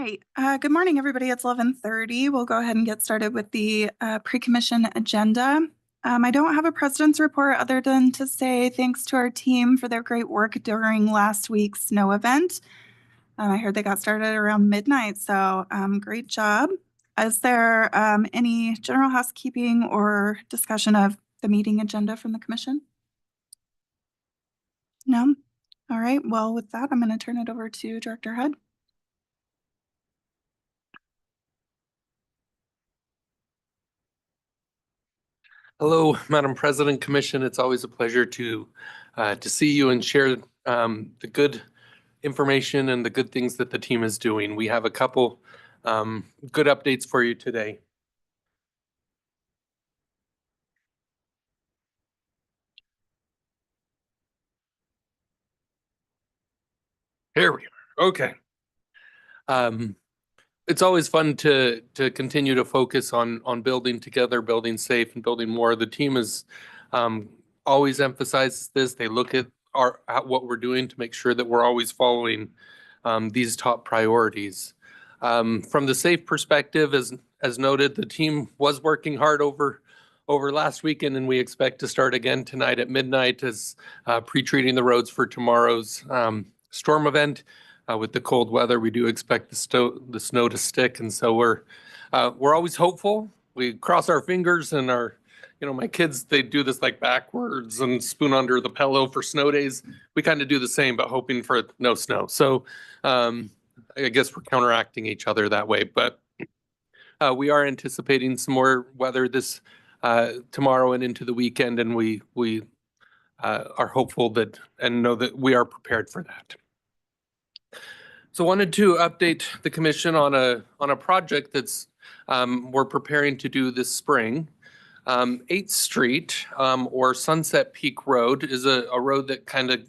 right. Good morning, everybody. It's 11:30. We'll go ahead and get started with the pre-commission agenda. I don't have a president's report other than to say thanks to our team for their great work during last week's snow event. I heard they got started around midnight, so great job. Is there any general housekeeping or discussion of the meeting agenda from the commission? No? All right. Well, with that, I'm going to turn it over to Director Hudd. Hello, Madam President, Commission. It's always a pleasure to see you and share the good information and the good things that the team is doing. We have a couple good updates for you today. Here we are. Okay. It's always fun to continue to focus on building together, building safe, and building more. The team is always emphasizes this. They look at what we're doing to make sure that we're always following these top priorities. From the safe perspective, as noted, the team was working hard over last weekend, and we expect to start again tonight at midnight as pre-treating the roads for tomorrow's storm event. With the cold weather, we do expect the snow to stick, and so we're always hopeful. We cross our fingers, and my kids, they do this like backwards and spoon under the pillow for snow days. We kind of do the same, but hoping for no snow. So I guess we're counteracting each other that way. But we are anticipating some more weather this tomorrow and into the weekend, and we are hopeful that and know that we are prepared for that. So wanted to update the commission on a project that's we're preparing to do this spring. 8th Street or Sunset Peak Road is a road that kind of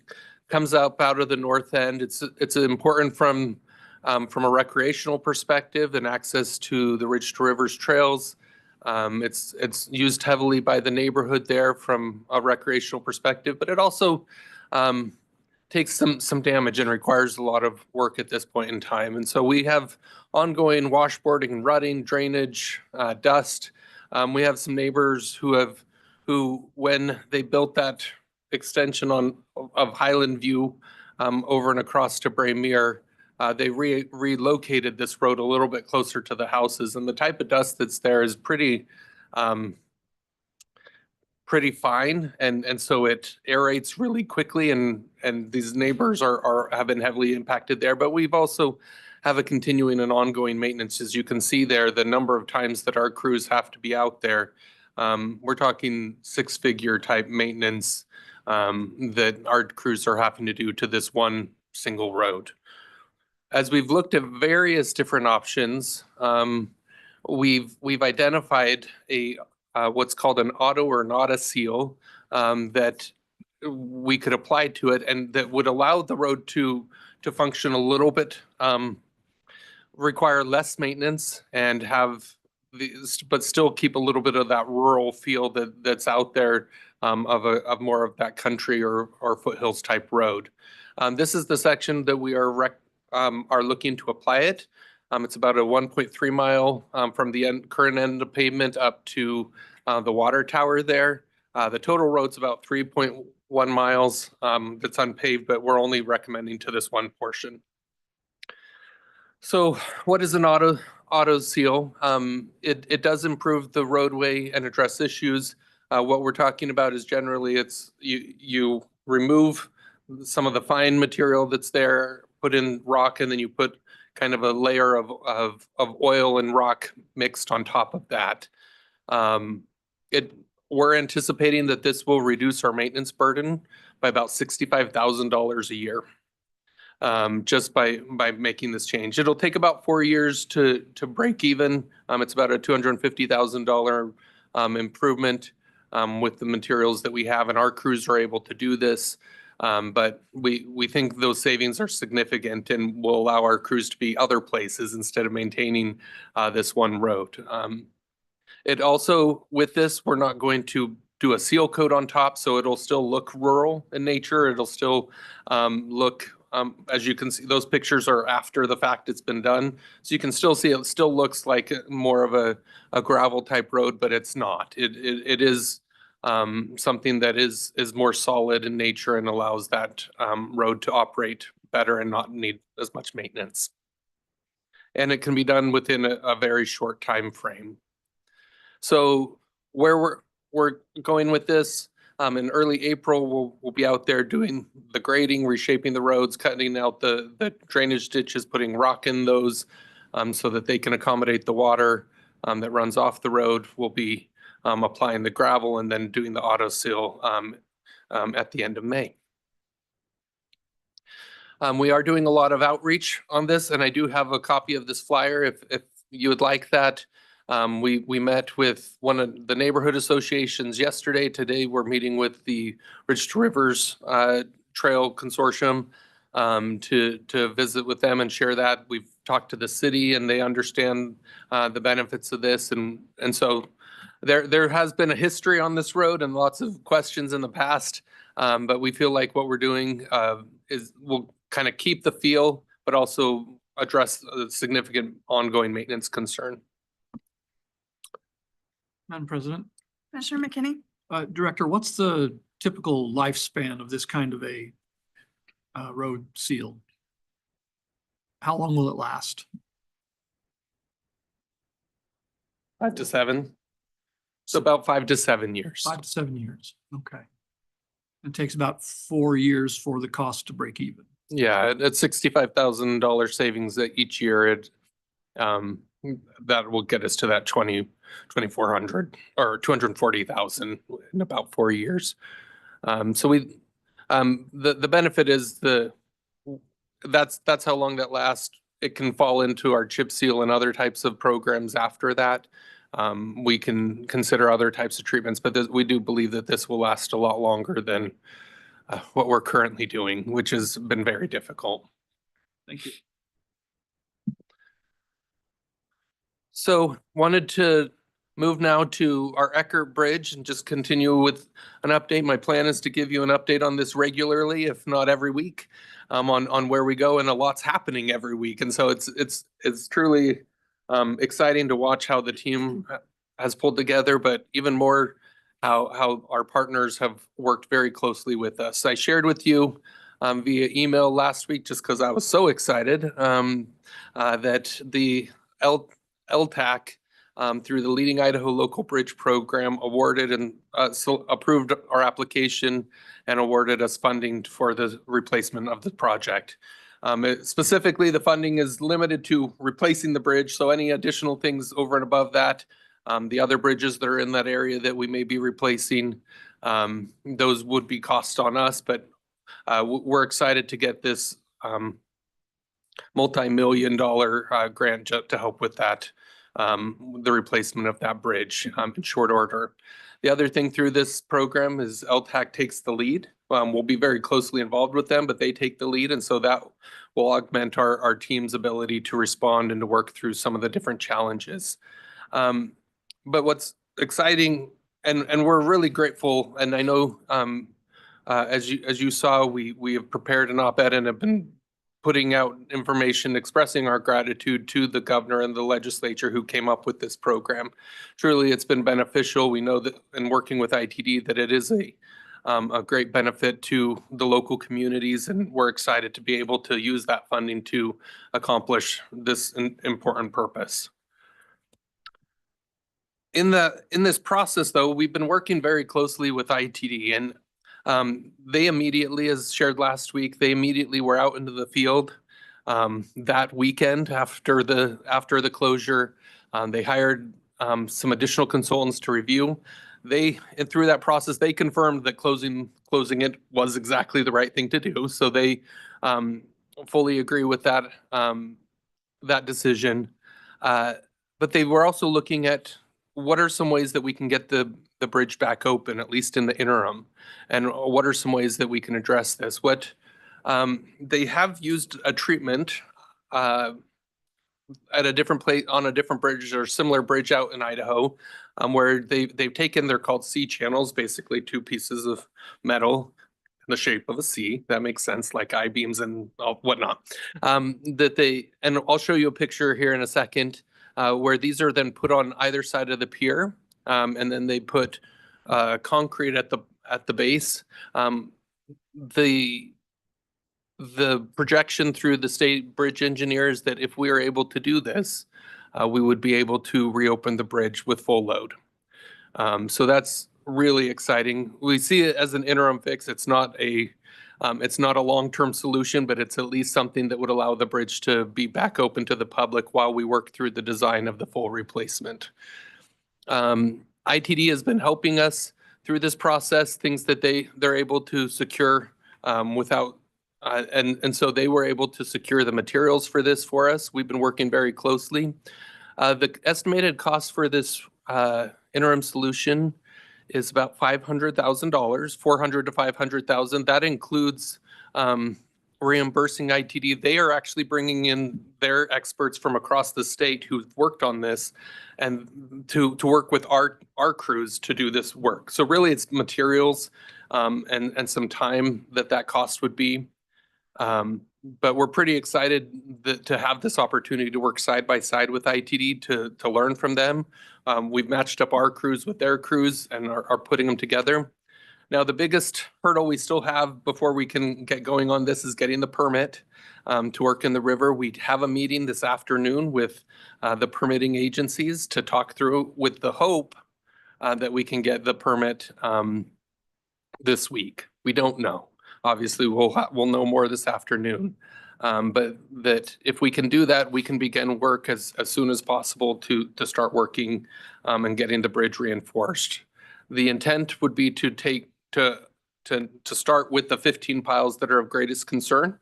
comes up out of the north end. It's important from a recreational perspective and access to the Ridge to Rivers trails. It's used heavily by the neighborhood there from a recreational perspective, but it also takes some damage and requires a lot of work at this point in time. And so we have ongoing washboarding and rutting, drainage, dust. We have some neighbors who when they built that extension of Highland View over and across to Braymere, they relocated this road a little bit closer to the houses, and the type of dust that's there is pretty fine, and so it aerates really quickly, and these neighbors have been heavily impacted there. But we've also have a continuing and ongoing maintenance. As you can see there, the number of times that our crews have to be out there, we're talking 6-figure type maintenance that our crews are having to do to this one single road. As we've looked at various different options, we've identified what's called an auto or not a seal that we could apply to it, and that would allow the road to function a little bit, require less maintenance, and but still keep a little bit of that rural feel that's out there of more of that country or foothills type road. This is the section that we are looking to apply it. It's about a 1.3 mile from the current end of pavement up to the water tower there. The total road's about 3.1 miles that's unpaved, but we're only recommending to this one portion. So what is an auto seal? It does improve the roadway and address issues. What we're talking about is generally you remove some of the fine material that's there, put in rock, and then you put kind of a layer of oil and rock mixed on top of that. We're anticipating that this will reduce our maintenance burden by about $65,000 a year, just by making this change. It'll take about 4 years to break even. It's about a $250,000 improvement with the materials that we have, and our crews are able to do this. But we think those savings are significant and will allow our crews to be other places instead of maintaining this one road. It also, with this, we're not going to do a seal coat on top, so it'll still look rural in nature. It'll still look As you can see, those pictures are after the fact it's been done. So you can still see it still looks like more of a gravel type road, but it's not. It is something that is more solid in nature and allows that road to operate better and not need as much maintenance. And it can be done within a very short time frame. So where we're going with this, in early April, we'll be out there doing the grading, reshaping the roads, cutting out the drainage ditches, putting rock in those so that they can accommodate the water that runs off the road. We'll be applying the gravel and then doing the auto seal at the end of May. We are doing a lot of outreach on this, and I do have a copy of this flyer if you would like that. We met with one of the neighborhood associations yesterday. Today, we're meeting with the Ridge to Rivers Trail Consortium to visit with them and share that. We've talked to the city, and they understand the benefits of this, and so there has been a history on this road and lots of questions in the past, but we feel like what we're doing will kind of keep the feel, but also address a significant ongoing maintenance concern. Madam President, Commissioner McKinney? Director, what's the typical lifespan of this kind of a road seal? How long will it last? 5 to 7. So about 5 to 7 years. 5 to 7 years. Okay. It takes about 4 years for the cost to break even. Yeah, at $65,000 savings each year, that will get us to that 2,400 or 240,000 in about 4 years. So the benefit is that's how long that lasts. It can fall into our chip seal and other types of programs after that. We can consider other types of treatments, but we do believe that this will last a lot longer than what we're currently doing, which has been very difficult. Thank you. So wanted to move now to our Eckert Bridge and just continue with an update. My plan is to give you an update on this regularly, if not every week, on where we go, and a lot's happening every week. And so it's truly exciting to watch how the team has pulled together, but even more how our partners have worked very closely with us. I shared with you via email last week, just because I was so excited, that the LTAC through the Leading Idaho Local Bridge Program awarded and approved our application and awarded us funding for the replacement of the project. Specifically, the funding is limited to replacing the bridge, so any additional things over and above that, the other bridges that are in that area that we may be replacing, those would be cost on us, but we're excited to get this multi-million-dollar grant to help with that, the replacement of that bridge in short order. The other thing through this program is LTAC takes the lead. We'll be very closely involved with them, but they take the lead, and so that will augment our team's ability to respond and to work through some of the different challenges. But what's exciting, and we're really grateful, and I know as you saw, we have prepared an op-ed and have been putting out information expressing our gratitude to the governor and the legislature who came up with this program. Truly, it's been beneficial. We know that in working with ITD that it is a great benefit to the local communities, and we're excited to be able to use that funding to accomplish this important purpose. In this process, though, we've been working very closely with ITD, and they immediately, as shared last week, they immediately were out into the field that weekend after the closure. They hired some additional consultants to review. And through that process, they confirmed that closing it was exactly the right thing to do. So they fully agree with that decision. But they were also looking at what are some ways that we can get the bridge back open, at least in the interim, and what are some ways that we can address this? They have used a treatment at a different place on a different bridge or similar bridge out in Idaho, where they've taken, they're called C channels, basically two pieces of metal, the shape of a C. That makes sense, like I-beams and whatnot. And I'll show you a picture here in a second, where these are then put on either side of the pier, and then they put concrete at the base. The projection through the state bridge engineers that if we are able to do this, we would be able to reopen the bridge with full load. So that's really exciting. We see it as an interim fix. It's not a long-term solution, but it's at least something that would allow the bridge to be back open to the public while we work through the design of the full replacement. ITD has been helping us through this process, things that they're able to secure without, and so they were able to secure the materials for this for us. We've been working very closely. The estimated cost for this interim solution is about $500,000, $400,000 to $500,000. That includes reimbursing ITD. They are actually bringing in their experts from across the state who've worked on this and to work with our crews to do this work. So really it's materials and some time that cost would be. But we're pretty excited to have this opportunity to work side by side with ITD to learn from them. We've matched up our crews with their crews and are putting them together. Now, the biggest hurdle we still have before we can get going on this is getting the permit to work in the river. We have a meeting this afternoon with the permitting agencies to talk through with the hope that we can get the permit this week. We don't know. Obviously, we'll know more this afternoon. But that if we can do that, we can begin work as soon as possible to start working and getting the bridge reinforced. The intent would be to start with the 15 piles that are of greatest concern.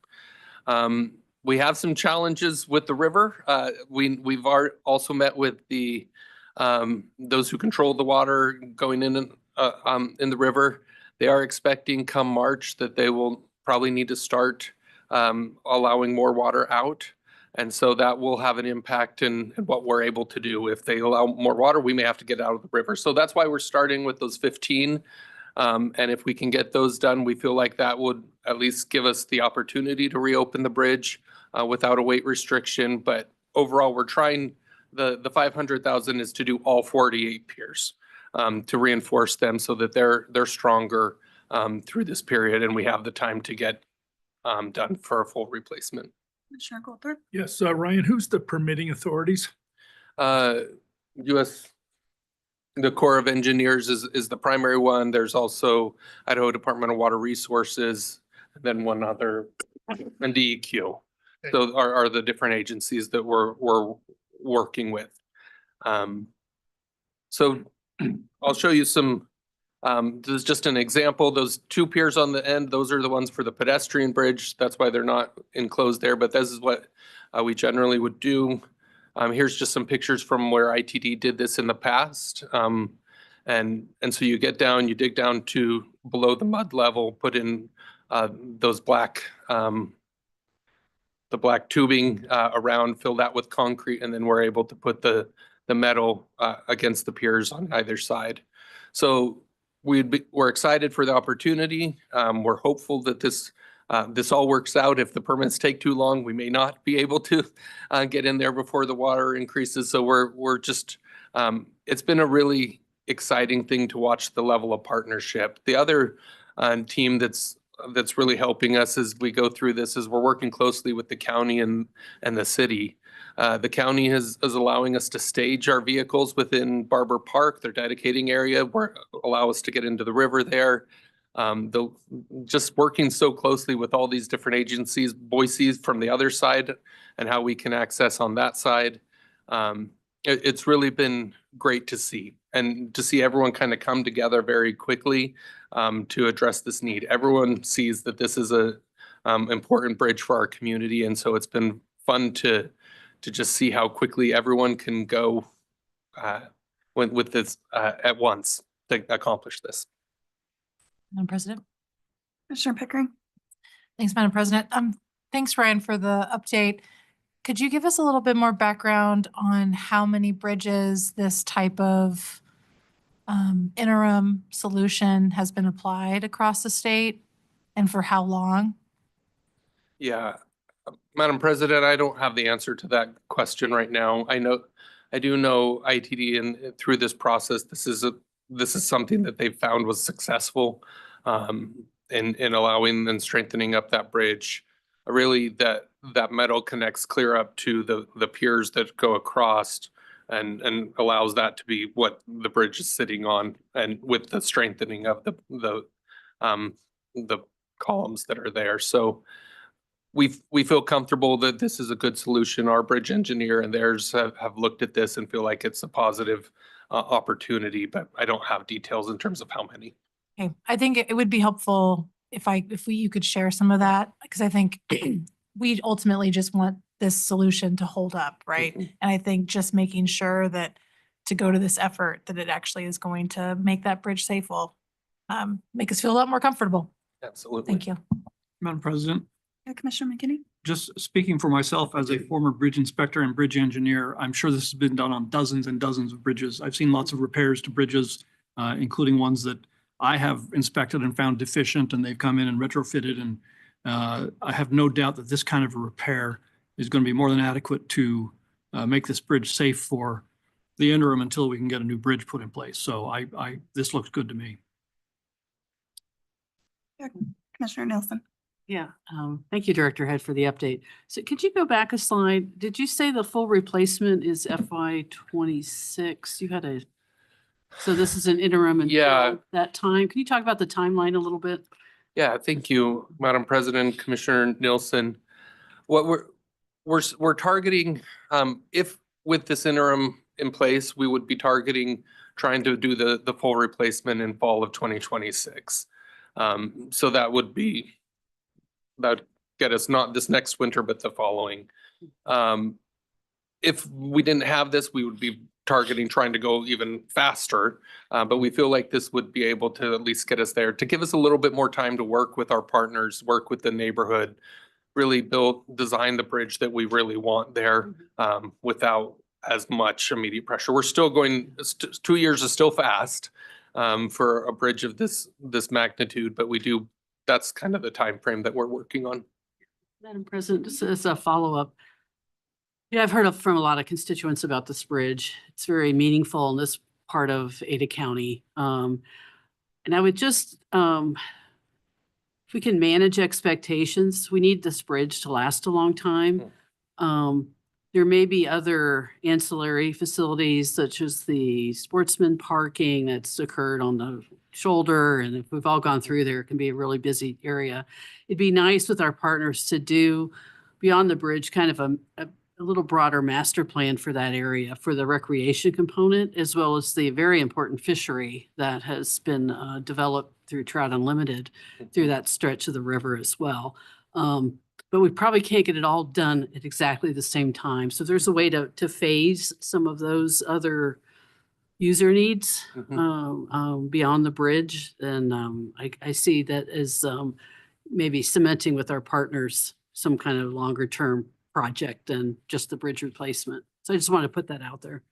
We have some challenges with the river. We've also met with those who control the water going in the river. They are expecting come March that they will probably need to start allowing more water out. And so that will have an impact in what we're able to do. If they allow more water, we may have to get out of the river. So that's why we're starting with those 15. And if we can get those done, we feel like that would at least give us the opportunity to reopen the bridge without a weight restriction. But overall, we're trying, the 500,000 is to do all 48 piers to reinforce them so that they're stronger through this period and we have the time to get done for a full replacement. Commissioner Goldberg. Yes, Ryan, who's the permitting authorities? The Corps of Engineers is the primary one. There's also Idaho Department of Water Resources, and then one other, and DEQ. Okay. So are the different agencies that we're working with. So I'll show you some. This is just an example. Those two piers on the end, those are the ones for the pedestrian bridge. That's why they're not enclosed there, but this is what we generally would do. Here's just some pictures from where ITD did this in the past. And so you get down, you dig down to below the mud level, put in those black, the black tubing around, fill that with concrete, and then we're able to put the metal against the piers on either side. So we're excited for the opportunity. We're hopeful that this all works out. If the permits take too long, we may not be able to get in there before the water increases. So we're just, it's been a really exciting thing to watch the level of partnership. The other team that's really helping us as we go through this is we're working closely with the county and the city. The county is allowing us to stage our vehicles within Barber Park, their dedicating area, where allow us to get into the river there. Just working so closely with all these different agencies, Boise from the other side, and how we can access on that side. It's really been great to see, and to see everyone kind of come together very quickly to address this need. Everyone sees that this is a important bridge for our community, and so it's been fun to just see how quickly everyone can go with this at once to accomplish this. Madam President. Commissioner Pickering. Thanks, Madam President. Thanks, Ryan, for the update. Could you give us a little bit more background on how many bridges this type of interim solution has been applied across the state? and for how long? Yeah, Madam President, I don't have the answer to that question right now. I do know ITD and through this process, this is something that they've found was successful in allowing and strengthening up that bridge. Really, that metal connects clear up to the piers that go across and allows that to be what the bridge is sitting on, and with the strengthening of the columns that are there. So we feel comfortable that this is a good solution. Our bridge engineer and theirs have looked at this and feel like it's a positive opportunity, but I don't have details in terms of how many. Okay, I think it would be helpful if you could share some of that, because I think we ultimately just want this solution to hold up, right? Mhm. And I think just making sure that to go to this effort, that it actually is going to make that bridge safe will make us feel a lot more comfortable. Absolutely. Thank you. Madam President, Yeah, Commissioner McKinney? just speaking for myself as a former bridge inspector and bridge engineer, I'm sure this has been done on dozens and dozens of bridges. I've seen lots of repairs to bridges, including ones that I have inspected and found deficient, and they've come in and retrofitted. And I have no doubt that this kind of a repair is going to be more than adequate to make this bridge safe for the interim until we can get a new bridge put in place. So this looks good to me. Yeah, Commissioner Nielsen? Yeah, thank you, Director Head, for the update. So could you go back a slide? Did you say the full replacement is FY 26? You had so this is an interim Yeah. until that time. Can you talk about the timeline a little bit? Yeah, thank you, Madam President, Commissioner Nielsen. What we're targeting, if with this interim in place, we would be targeting trying to do the full replacement in fall of 2026. So that'd get us not this next winter, but the following. If we didn't have this, we would be targeting trying to go even faster. But we feel like this would be able to at least get us there, to give us a little bit more time to work with our partners, work with the neighborhood, really design the bridge that we really want there, without as much immediate pressure. We're still going, 2 years is still fast for a bridge of this magnitude, but that's kind of the time frame that we're working on. Madam President, just as a follow-up. Yeah, I've heard from a lot of constituents about this bridge. It's very meaningful in this part of Ada County. And I would just, if we can manage expectations, we need this bridge to last a long time. There may be other ancillary facilities such as the sportsman parking that's occurred on the shoulder. And if we've all gone through there, it can be a really busy area. It'd be nice with our partners to do beyond the bridge, kind of a little broader master plan for that area, for the recreation component, as well as the very important fishery that has been developed through Trout Unlimited through that stretch of the river as well. But we probably can't get it all done at exactly the same time. So there's a way to phase some of those other user needs beyond the bridge. And I see that as maybe cementing with our partners some kind of longer term project than just the bridge replacement. So I just want to put that out there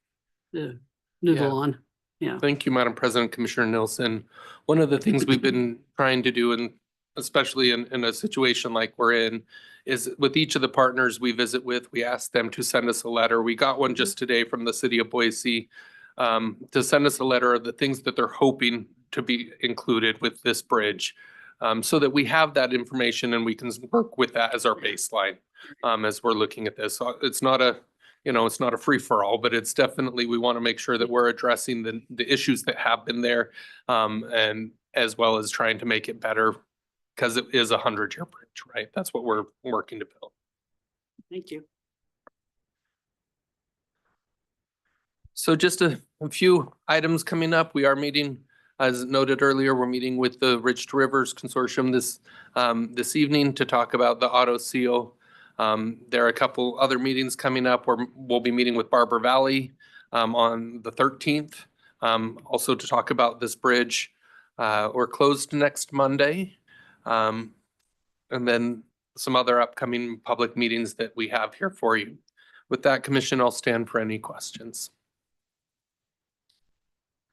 to noodle on. Yeah. Thank you, Madam President, Commissioner Nielsen. One of the things we've been trying to do, and especially in a situation like we're in, is with each of the partners we visit with, we ask them to send us a letter. We got one just today from the city of Boise to send us a letter of the things that they're hoping to be included with this bridge, so that we have that information and we can work with that as our baseline as we're looking at this. It's not a free-for-all, but it's definitely, we want to make sure that we're addressing the issues that have been there, and as well as trying to make it better, because it is a 100-year bridge, right? That's what we're working to build. Thank you. So just a few items coming up. We are meeting, as noted earlier, we're meeting with the Ridge to Rivers Consortium this evening to talk about the auto seal. There are a couple other meetings coming up where we'll be meeting with Barber Valley on the 13th, also to talk about this bridge. We're closed next Monday. And then some other upcoming public meetings that we have here for you. With that, Commission, I'll stand for any questions.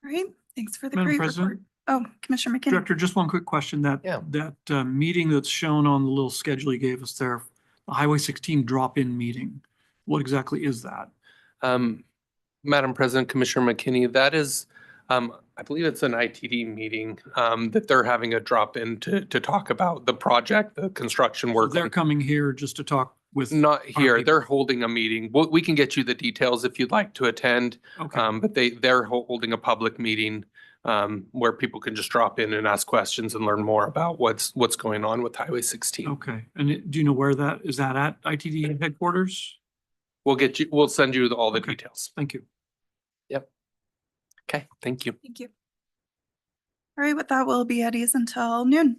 All right, thanks for the Madam great President? report. Oh, Commissioner McKinney. Director, just one quick question. Yeah. That meeting that's shown on the little schedule you gave us there, the Highway 16 drop-in meeting, what exactly is that? Madam President, Commissioner McKinney, that is, I believe it's an ITD meeting, that they're having a drop-in to talk about the project, the construction So work. they're coming here just to talk with. Not our here, people. they're holding a meeting. We can get you the details if you'd like to attend. Okay, But they're holding a public meeting, where people can just drop in and ask questions and learn more about what's going on with Highway 16. okay. And do you know where that, is that at ITD headquarters? We'll send you all the Okay. details. Thank you. Okay, thank you. Thank you. All right, with that, we'll be at ease until noon.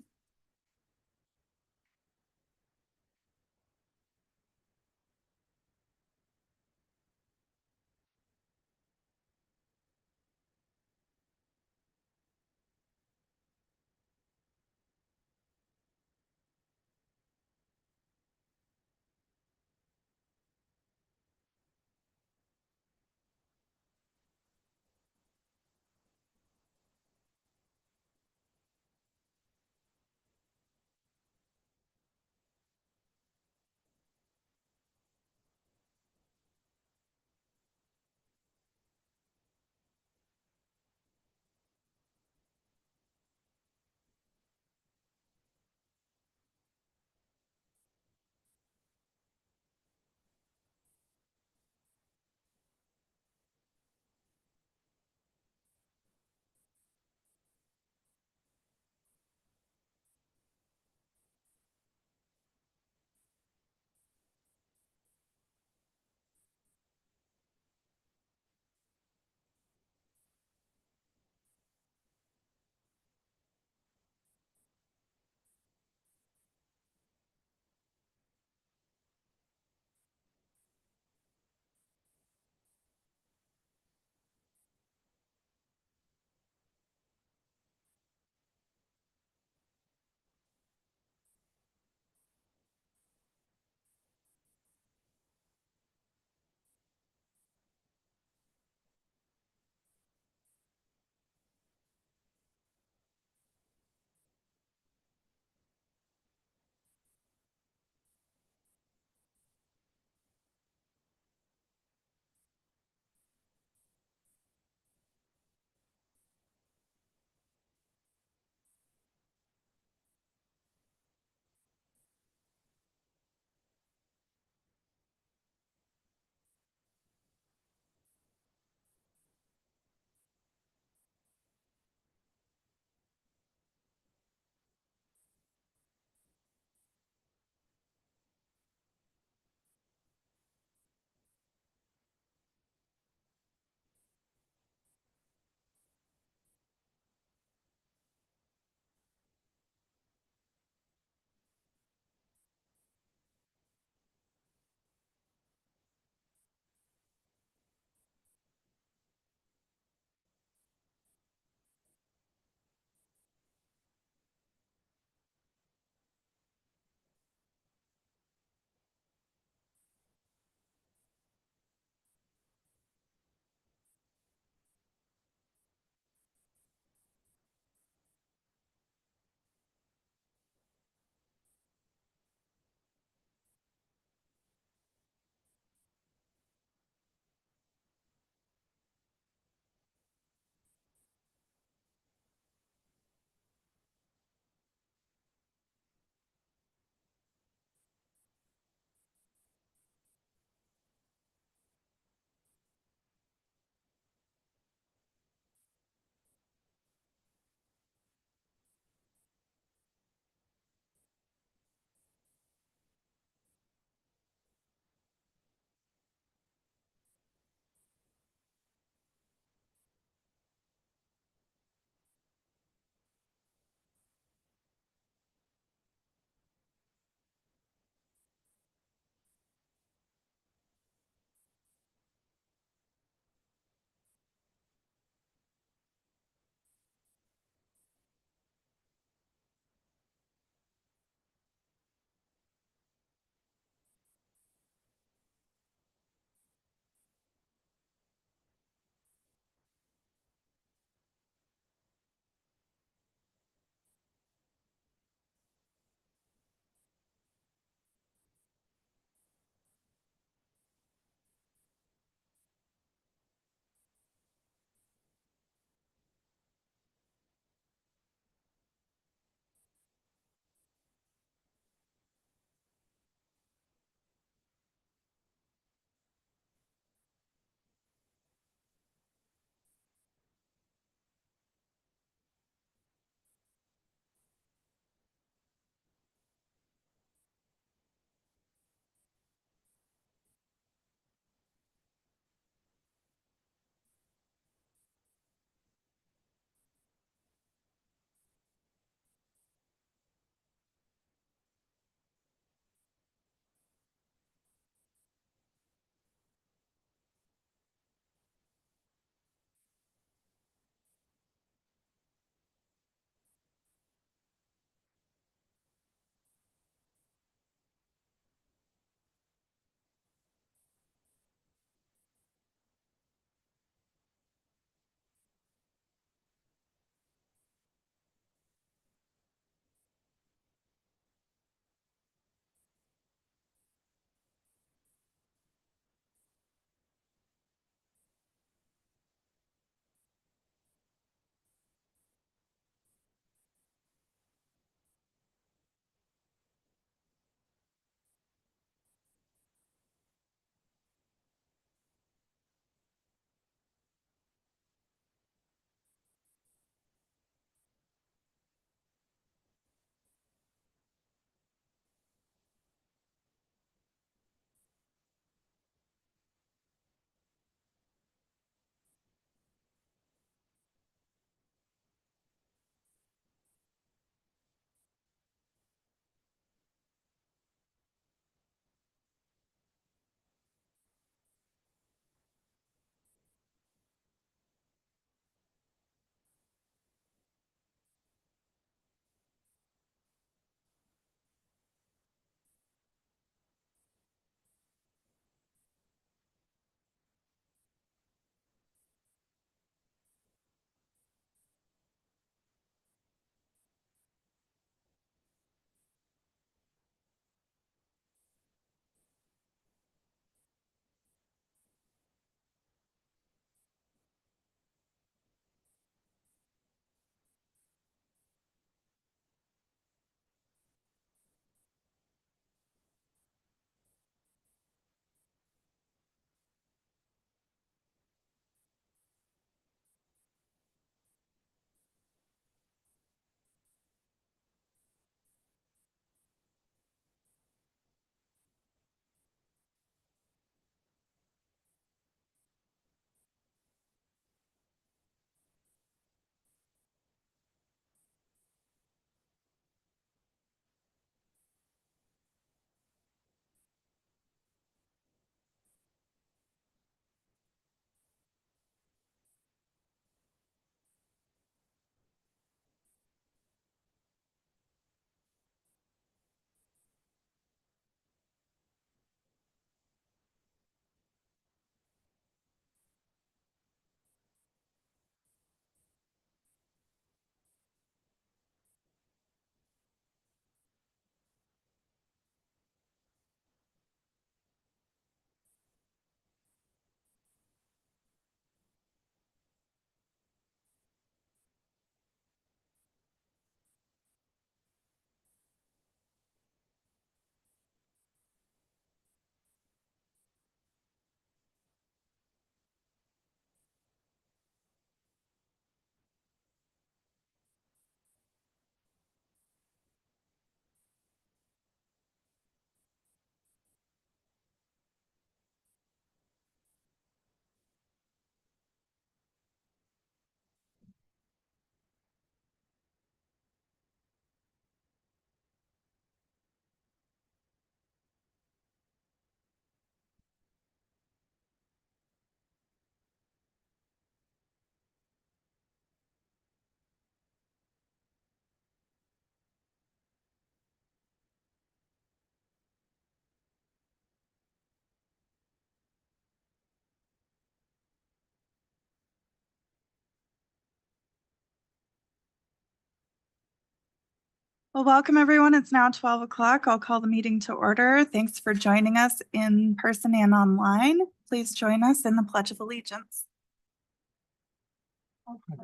Well, welcome everyone. It's now 12 o'clock. I'll call the meeting to order. Thanks for joining us in person and online. Please join us in the Pledge of Allegiance.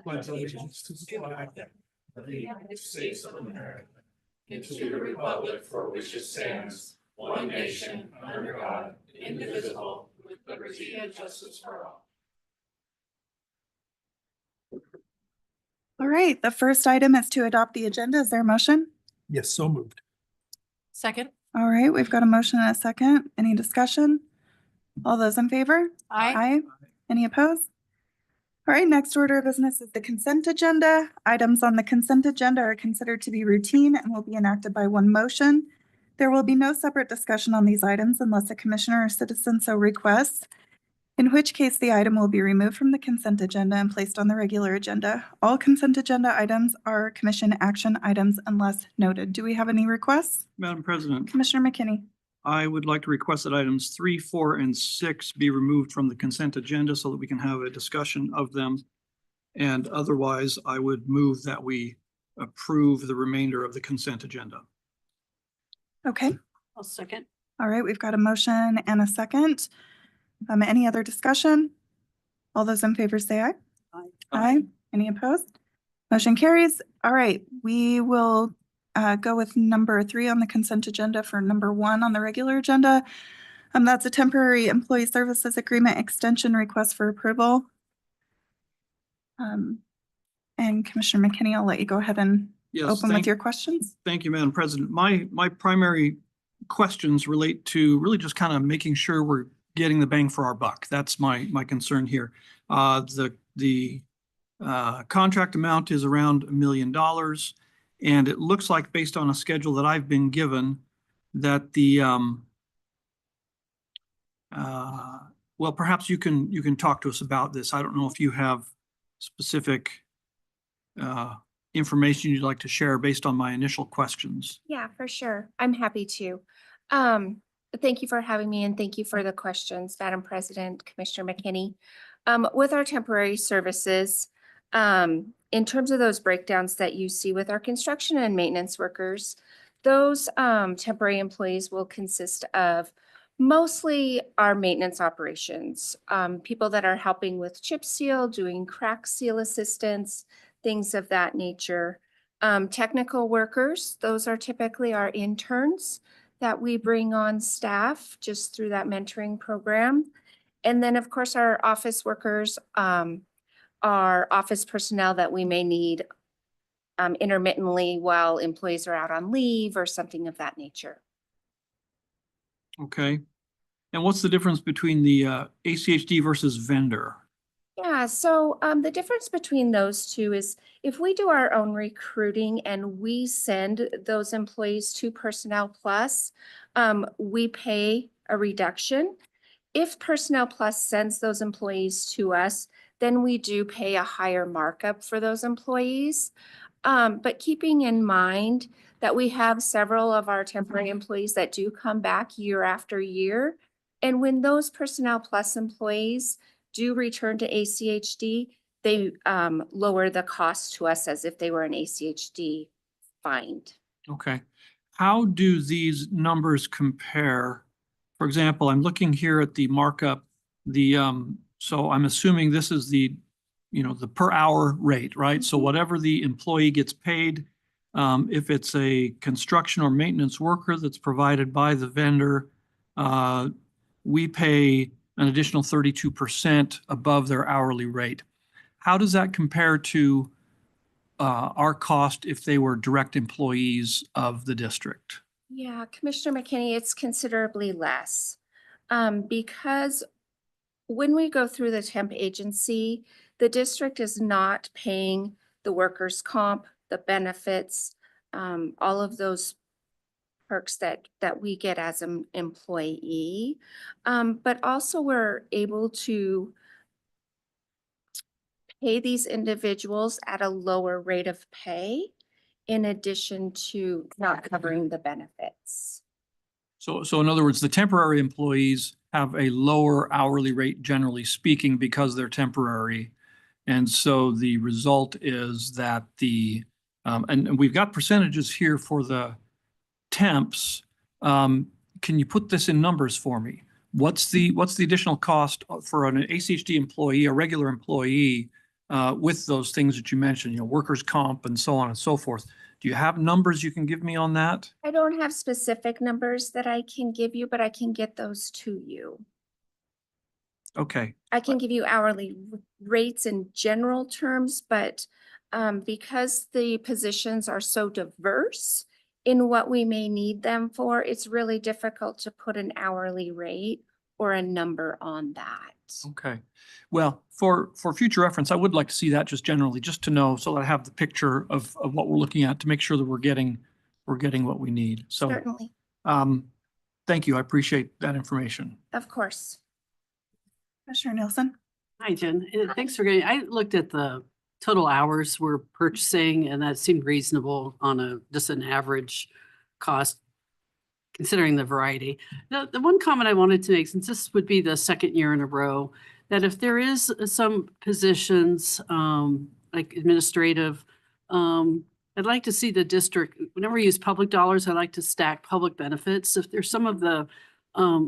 Pledge allegiance to the flag of the United States of America and to the republic for which it stands, one nation, under God, indivisible, with liberty and justice for all. All right, the first item is to adopt the agenda. Is there a motion? Yes, so moved. Second. All right, we've got a motion and a second. Any discussion? All those in favor? Aye. Any opposed? All right, next order of business is the consent agenda. Items on the consent agenda are considered to be routine and will be enacted by one motion. There will be no separate discussion on these items unless a commissioner or citizen so requests, in which case the item will be removed from the consent agenda and placed on the regular agenda. All consent agenda items are commission action items unless noted. Do we have any requests? Madam President, Commissioner McKinney. I would like to request that items 3, 4, and 6 be removed from the consent agenda so that we can have a discussion of them. And otherwise, I would move that we approve the remainder of the consent agenda. Okay. I'll second. All right, we've got a motion and a second. Any other discussion? All those in favor say aye. Aye. Aye. Any opposed? Motion carries. All right, we will go with number 3 on the consent agenda for number 1 on the regular agenda. That's a temporary employee services agreement extension request for approval. And Commissioner McKinney, I'll let you go ahead and Yes, open with your questions. Thank you, Madam President. My primary questions relate to really just kind of making sure we're getting the bang for our buck. That's my concern here. The contract amount is around $1 million. And it looks like, based on a schedule that I've been given, that the well, perhaps you can talk to us about this. I don't know if you have specific information you'd like to share based on my initial questions. Yeah, for sure. I'm happy to. Thank you for having me and thank you for the questions, Madam President, Commissioner McKinney. With our temporary services, in terms of those breakdowns that you see with our construction and maintenance workers, those temporary employees will consist of mostly our maintenance operations, people that are helping with chip seal, doing crack seal assistance, things of that nature. Technical workers, those are typically our interns that we bring on staff just through that mentoring program. And then, of course, our office workers, our office personnel that we may need intermittently while employees are out on leave or something of that nature. Okay. And what's the difference between the ACHD versus vendor? Yeah, so the difference between those two is if we do our own recruiting and we send those employees to Personnel Plus, we pay a reduction. If Personnel Plus sends those employees to us, then we do pay a higher markup for those employees. But keeping in mind that we have several of our temporary employees that do come back year after year. And when those Personnel Plus employees do return to ACHD, they lower the cost to us as if they were an ACHD find. Okay. How do these numbers compare? For example, I'm looking here at the markup, so I'm assuming this is the per hour rate, right? So whatever the employee gets paid, if it's a construction or maintenance worker that's provided by the vendor, we pay an additional 32% above their hourly rate. How does that compare to our cost if they were direct employees of the district? Yeah, Commissioner McKinney, it's considerably less because when we go through the temp agency, the district is not paying the workers' comp, the benefits, all of those perks that we get as an employee. But also we're able to pay these individuals at a lower rate of pay in addition to not covering the benefits. So in other words, the temporary employees have a lower hourly rate, generally speaking, because they're temporary. And so the result is that the And we've got percentages here for the temps. Can you put this in numbers for me? What's the additional cost for an ACHD employee, a regular employee, with those things that you mentioned, workers' comp and so on and so forth? Do you have numbers you can give me on that? I don't have specific numbers that I can give you, but I can get those to you. Okay, I can give you hourly rates in general terms, but because the positions are so diverse in what we may need them for, it's really difficult to put an hourly rate or a number on that. okay. Well, for future reference, I would like to see that just generally, just to know, so that I have the picture of what we're looking at to make sure that we're getting what we need. So, Certainly, thank you. I appreciate that information. of course. Commissioner Nielsen? Hi, Jen. Thanks for getting, I looked at the total hours we're purchasing and that seemed reasonable on just an average cost considering the variety. The one comment I wanted to make, since this would be the second year in a row, that if there is some positions, like administrative, I'd like to see the district, whenever we use public dollars, I like to stack public benefits. If there's some of the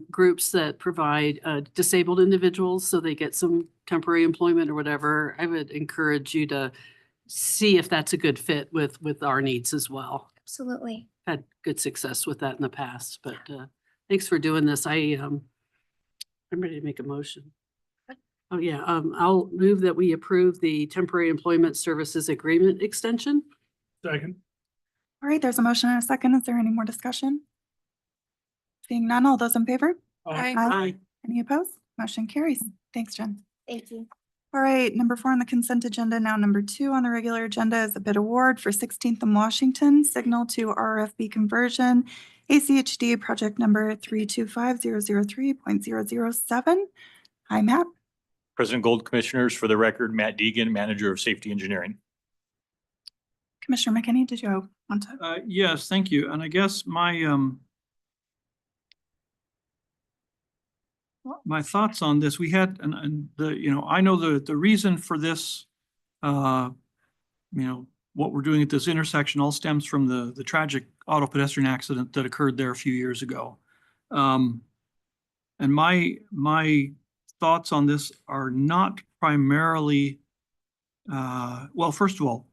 groups that provide disabled individuals, so they get some temporary employment or whatever, I would encourage you to see if that's a good fit with our needs as well. Absolutely. Had good success with that in the past, but thanks for doing this. I'm ready to make a motion. Oh, yeah, I'll move that we approve the temporary employment services agreement extension. Second. All right, there's a motion and a second. Is there any more discussion? Seeing none, all those in favor? Aye. Any opposed? Motion carries. Thanks, Jen. Thank you. All right, number 4 on the consent agenda. Now number 2 on the regular agenda is a bid award for 16th and Washington signal to RRFB conversion, ACHD project number 325003.007. Hi, Matt. President Gold, Commissioners, for the record, Matt Deegan, Manager of Safety Engineering. Commissioner McKinney, did you want to? Yes, thank you. And I guess my thoughts on this, we had, and I know the reason for this, what we're doing at this intersection all stems from the tragic auto pedestrian accident that occurred there a few years ago. And my thoughts on this are not primarily, well, first of all,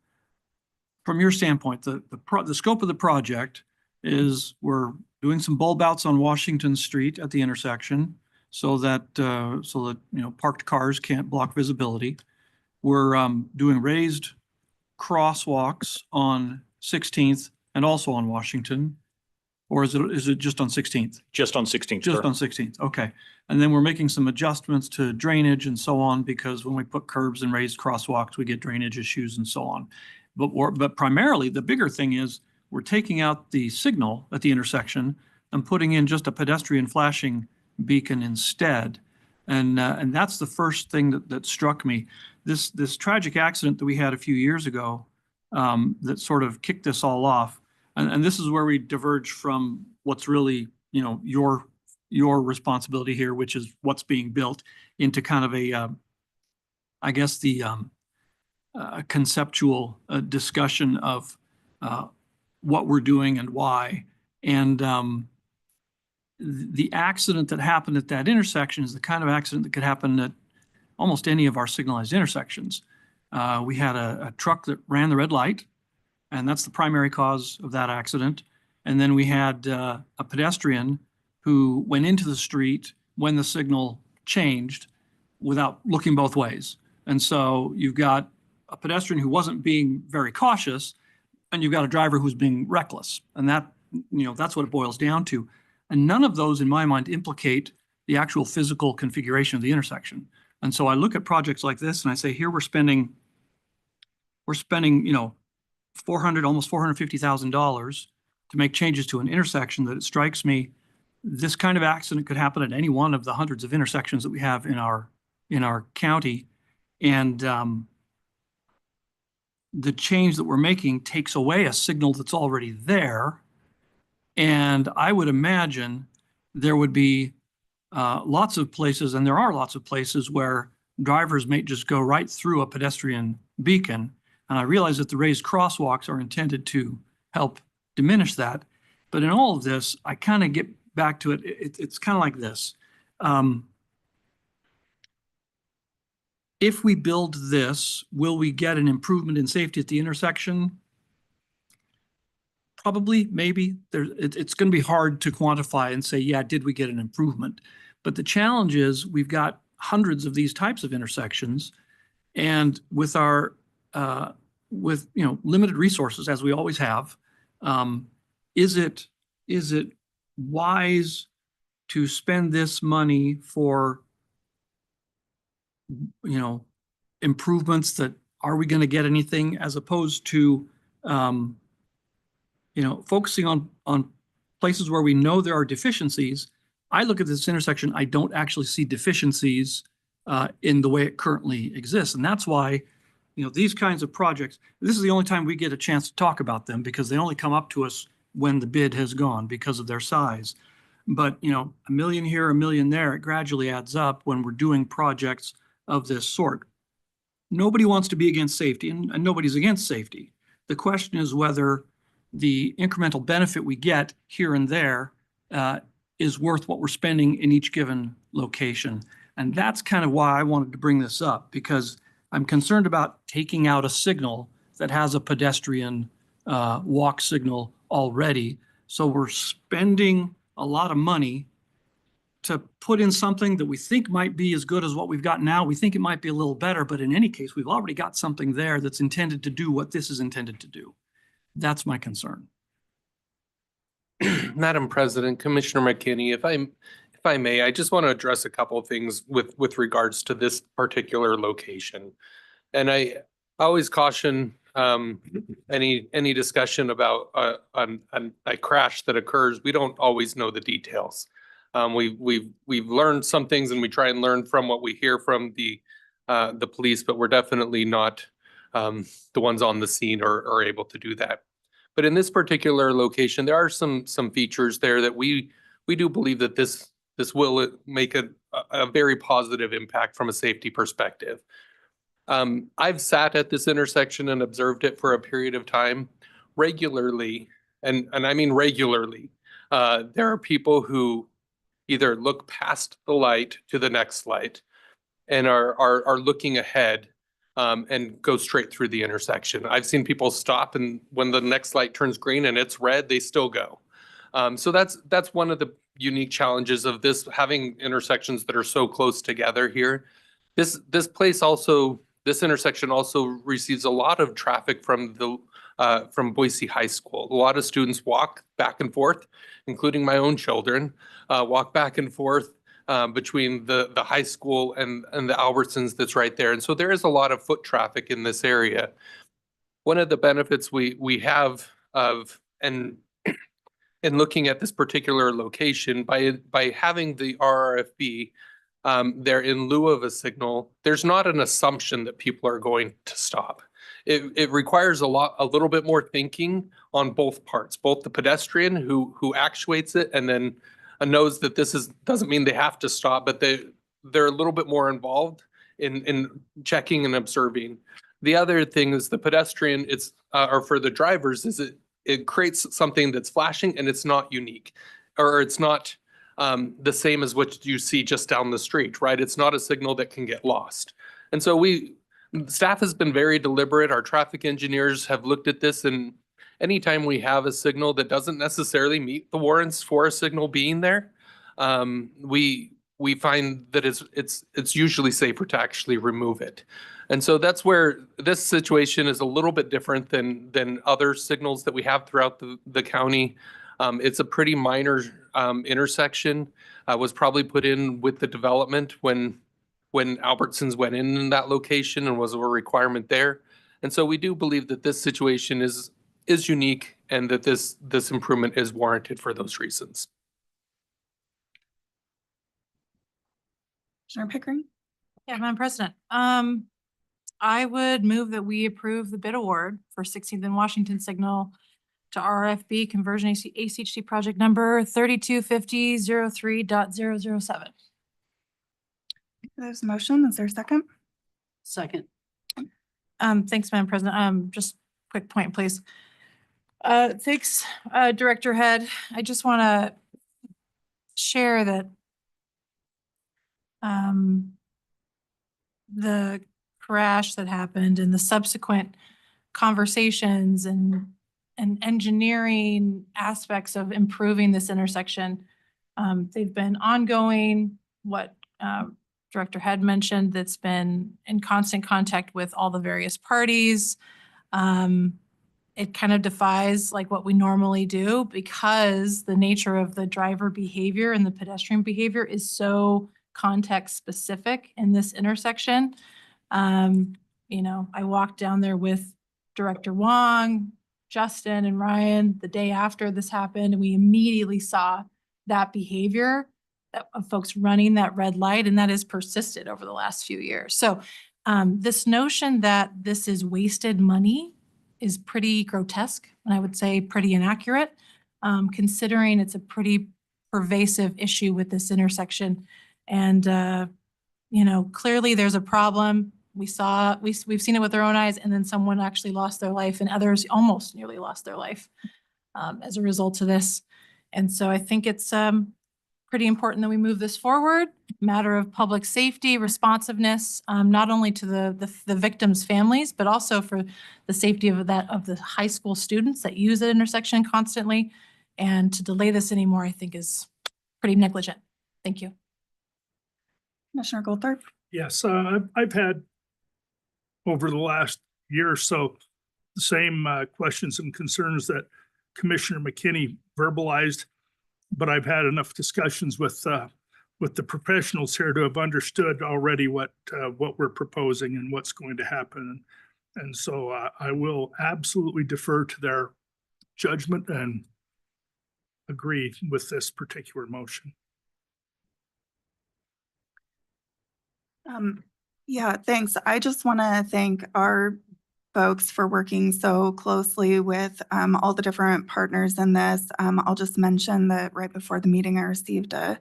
from your standpoint, the scope of the project is we're doing some bulb outs on Washington Street at the intersection so that parked cars can't block visibility. We're doing raised crosswalks on 16th and also on Washington. Or is it just on 16th? Just on 16th. Just sir. on 16th, okay. And then we're making some adjustments to drainage and so on, because when we put curbs and raised crosswalks, we get drainage issues and so on. But primarily, the bigger thing is we're taking out the signal at the intersection and putting in just a pedestrian flashing beacon instead. And that's the first thing that struck me. This tragic accident that we had a few years ago that sort of kicked this all off. And this is where we diverge from what's really, your responsibility here, which is what's being built, into kind of a, conceptual discussion of what we're doing and why. And the accident that happened at that intersection is the kind of accident that could happen at almost any of our signalized intersections. We had a truck that ran the red light, and that's the primary cause of that accident. And then we had a pedestrian who went into the street when the signal changed without looking both ways. And so you've got a pedestrian who wasn't being very cautious, and you've got a driver who's being reckless. And that's what it boils down to. And none of those, in my mind, implicate the actual physical configuration of the intersection. And so I look at projects like this and I say, here we're spending, almost $450,000 to make changes to an intersection that, it strikes me, this kind of accident could happen at any one of the hundreds of intersections that we have in our county. And the change that we're making takes away a signal that's already there. And I would imagine there would be lots of places, and there are lots of places, where drivers may just go right through a pedestrian beacon. And I realize that the raised crosswalks are intended to help diminish that. But in all of this, I kind of get back to it. It's kind of like this. If we build this, will we get an improvement in safety at the intersection? Probably, maybe. It's going to be hard to quantify and say, yeah, did we get an improvement? But the challenge is we've got hundreds of these types of intersections, and with our limited resources as we always have, is it wise to spend this money for improvements that are we going to get anything, as opposed to focusing on places where we know there are deficiencies? I look at this intersection, I don't actually see deficiencies in the way it currently exists. And that's why, these kinds of projects, this is the only time we get a chance to talk about them, because they only come up to us when the bid has gone because of their size. But, $1 million here, $1 million there, it gradually adds up when we're doing projects of this sort. Nobody wants to be against safety, and nobody's against safety. The question is whether the incremental benefit we get here and there is worth what we're spending in each given location. And that's kind of why I wanted to bring this up, because I'm concerned about taking out a signal that has a pedestrian walk signal already. So we're spending a lot of money to put in something that we think might be as good as what we've got now. We think it might be a little better, but in any case, we've already got something there that's intended to do what this is intended to do. That's my concern. Madam President, Commissioner McKinney, if I may, I just want to address a couple of things with regards to this particular location. And I always caution any discussion about a crash that occurs. We don't always know the details. We've learned some things, and we try and learn from what we hear from the police, but we're definitely not the ones on the scene or able to do that. But in this particular location, there are some features there that we do believe that this will make a very positive impact from a safety perspective. I've sat at this intersection and observed it for a period of time regularly, and I mean regularly. There are people who either look past the light to the next light and are looking ahead and go straight through the intersection. I've seen people stop, and when the next light turns green and it's red, they still go. So that's one of the unique challenges of this, having intersections that are so close together here. This intersection also receives a lot of traffic from Boise High School. A lot of students walk back and forth, including my own children, walk back and forth between the high school and the Albertsons that's right there. And so there is a lot of foot traffic in this area. One of the benefits we have in looking at this particular location, by having the RRFB there in lieu of a signal, there's not an assumption that people are going to stop. It requires a little bit more thinking on both parts, both the pedestrian who actuates it and then knows that doesn't mean they have to stop, but they're a little bit more involved in checking and observing. The other thing is the pedestrian, or for the drivers, is it creates something that's flashing and it's not unique, or it's not the same as what you see just down the street, right? It's not a signal that can get lost. And so staff has been very deliberate. Our traffic engineers have looked at this, and anytime we have a signal that doesn't necessarily meet the warrants for a signal being there, we find that it's usually safer to actually remove it. And so that's where this situation is a little bit different than other signals that we have throughout the county. It's a pretty minor intersection, was probably put in with the development when Albertsons went in that location and was a requirement there. And so we do believe that this situation is unique and that this improvement is warranted for those reasons. Commissioner Pickering? Yeah, Madam President, I would move that we approve the bid award for 16th and Washington signal to RRFB conversion ACHT project number 3250-03.007. There's a motion. Is there a second? Second. Thanks, Madam President. Just quick point, please. Thanks, Director Head. I just want to share that the crash that happened and the subsequent conversations and engineering aspects of improving this intersection, they've been ongoing. What Director Head mentioned, that's been in constant contact with all the various parties. It kind of defies like what we normally do because the nature of the driver behavior and the pedestrian behavior is so context specific in this intersection. You know, I walked down there with Director Wong, Justin, and Ryan the day after this happened, and we immediately saw that behavior of folks running that red light, and that has persisted over the last few years. So this notion that this is wasted money is pretty grotesque, and I would say pretty inaccurate, considering it's a pretty pervasive issue with this intersection. And, you know, clearly there's a problem. We've seen it with our own eyes, and then someone actually lost their life and others almost nearly lost their life as a result of this. And so I think it's pretty important that we move this forward. Matter of public safety, responsiveness, not only to the victims' families, but also for the safety of the high school students that use that intersection constantly. And to delay this anymore, I think is pretty negligent. Thank you. Commissioner Goldthorpe. Yes, I've had over the last year or so, the same questions and concerns that Commissioner McKinney verbalized, but I've had enough discussions with the professionals here to have understood already what we're proposing and what's going to happen. And so I will absolutely defer to their judgment and agree with this particular motion. Yeah, thanks. I just want to thank our folks for working so closely with all the different partners in this. I'll just mention that right before the meeting, the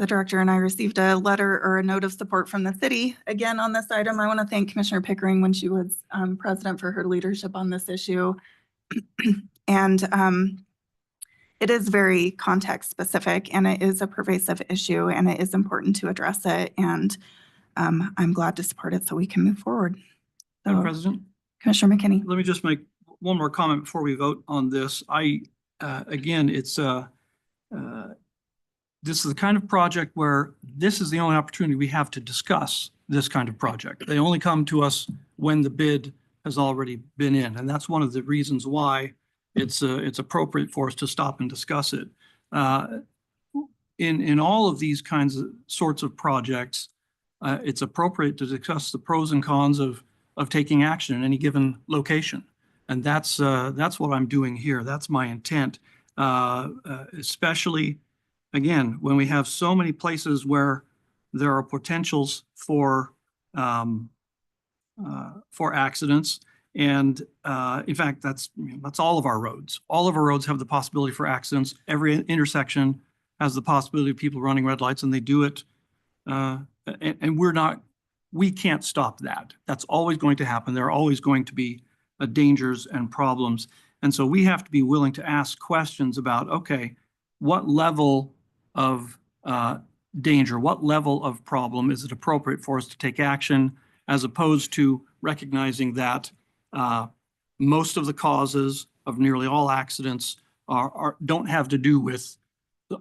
director and I received a letter or a note of support from the city. Again, on this item, I want to thank Commissioner Pickering when she was president for her leadership on this issue. And it is very context specific, and it is a pervasive issue, and it is important to address it. And I'm glad to support it so we can move forward. Madam So, President, Commissioner McKinney. let me just make one more comment before we vote on this. Again, this is the kind of project where this is the only opportunity we have to discuss this kind of project. They only come to us when the bid has already been in. And that's one of the reasons why it's appropriate for us to stop and discuss it. In all of these sorts of projects, it's appropriate to discuss the pros and cons of taking action in any given location. And that's what I'm doing here. That's my intent, especially, again, when we have so many places where there are potentials for accidents. And in fact, that's all of our roads. All of our roads have the possibility for accidents. Every intersection has the possibility of people running red lights, and they do it. And we can't stop that. That's always going to happen. There are always going to be dangers and problems. And so we have to be willing to ask questions about, okay, what level of danger, what level of problem is it appropriate for us to take action, as opposed to recognizing that most of the causes of nearly all accidents don't have to do with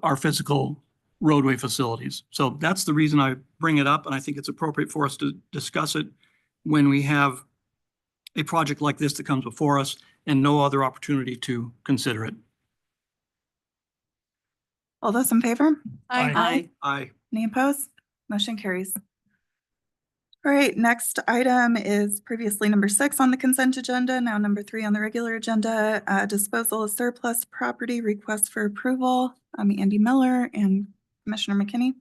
our physical roadway facilities. So that's the reason I bring it up, and I think it's appropriate for us to discuss it when we have a project like this that comes before us and no other opportunity to consider it. All those in favor? Aye. Aye. Any opposed? Motion carries. All right, next item is previously number 6 on the consent agenda, now number 3 on the regular agenda, disposal of surplus property request for approval. Andy Miller and Commissioner McKinney.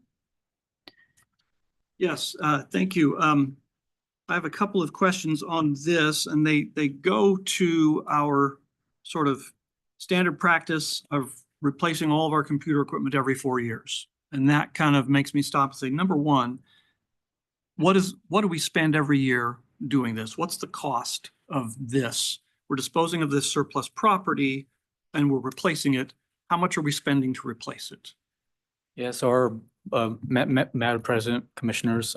Yes, thank you. I have a couple of questions on this, and they go to our sort of standard practice of replacing all of our computer equipment every 4 years. And that kind of makes me stop and say, number one, what do we spend every year doing this? What's the cost of this? We're disposing of this surplus property and we're replacing it. How much are we spending to replace it? Yes, our Madam President, Commissioners,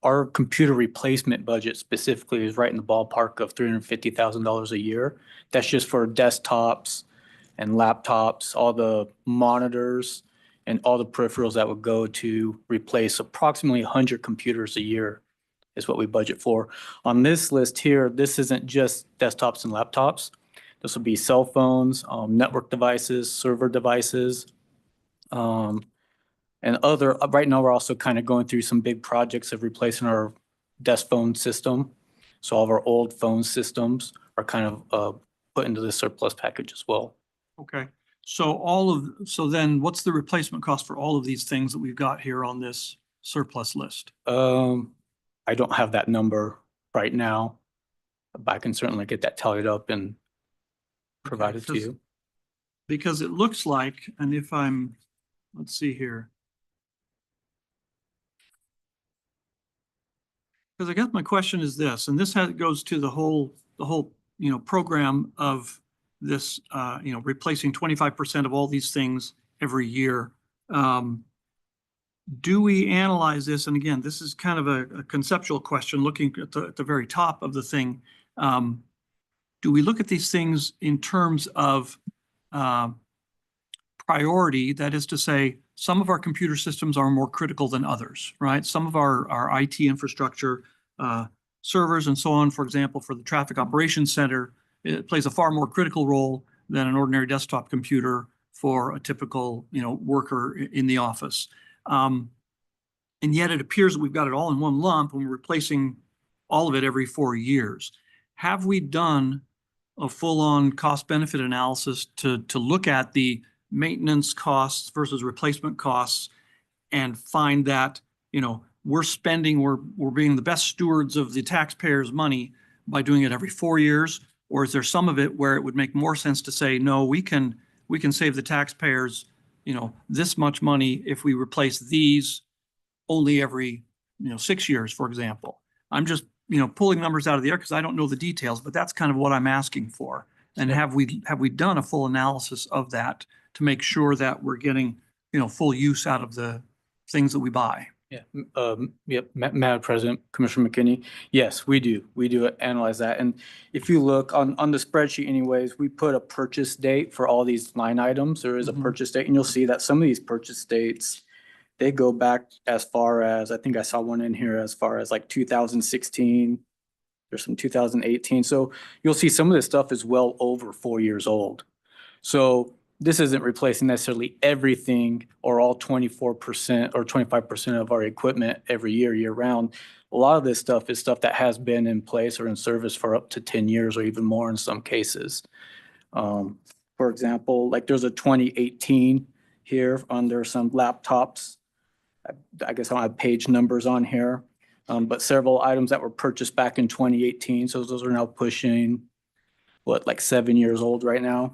our computer replacement budget specifically is right in the ballpark of $350,000 a year. That's just for desktops and laptops, all the monitors and all the peripherals that would go to replace approximately 100 computers a year is what we budget for. On this list here, this isn't just desktops and laptops. This will be cell phones, network devices, server devices, and other, right now, we're also kind of going through some big projects of replacing our desk phone system. So all of our old phone systems are kind of put into the surplus package as well. Okay, so so then what's the replacement cost for all of these things that we've got here on this surplus list? I don't have that number right now, but I can certainly get that tallied up and provide it to you. Because it looks like, and if I'm, let's see here. Because I guess my question is this, and this goes to the whole, program of this, replacing 25% of all these things every year. Do we analyze this? And again, this is kind of a conceptual question, looking at the very top of the thing. Do we look at these things in terms of priority? That is to say, some of our computer systems are more critical than others, right? Some of our IT infrastructure, servers and so on, for example, for the Traffic Operations Center, it plays a far more critical role than an ordinary desktop computer for a typical, worker in the office. And yet it appears that we've got it all in one lump and we're replacing all of it every 4 years. Have we done a full-on cost-benefit analysis to look at the maintenance costs versus replacement costs and find that, we're being the best stewards of the taxpayers' money by doing it every 4 years? Or is there some of it where it would make more sense to say, no, we can save the taxpayers, this much money if we replace these only every, 6 years, for example? I'm just, pulling numbers out of the air because I don't know the details, but that's kind of what I'm asking for. And have we done a full analysis of that to make sure that we're getting, full use out of the things that we buy? Yeah, yep, Madam President, Commissioner McKinney, yes, we do. We do analyze that. And if you look on the spreadsheet anyways, we put a purchase date for all these line items. There is a purchase date, and you'll see that some of these purchase dates, they go back as far as, I think I saw one in here as far as like 2016. There's some 2018. So you'll see some of this stuff is well over 4 years old. So this isn't replacing necessarily everything or all 24% or 25% of our equipment every year round. A lot of this stuff is stuff that has been in place or in service for up to 10 years or even more in some cases. For example, like there's a 2018 here under some laptops. I guess I don't have page numbers on here, but several items that were purchased back in 2018. So those are now pushing, like 7 years old right now.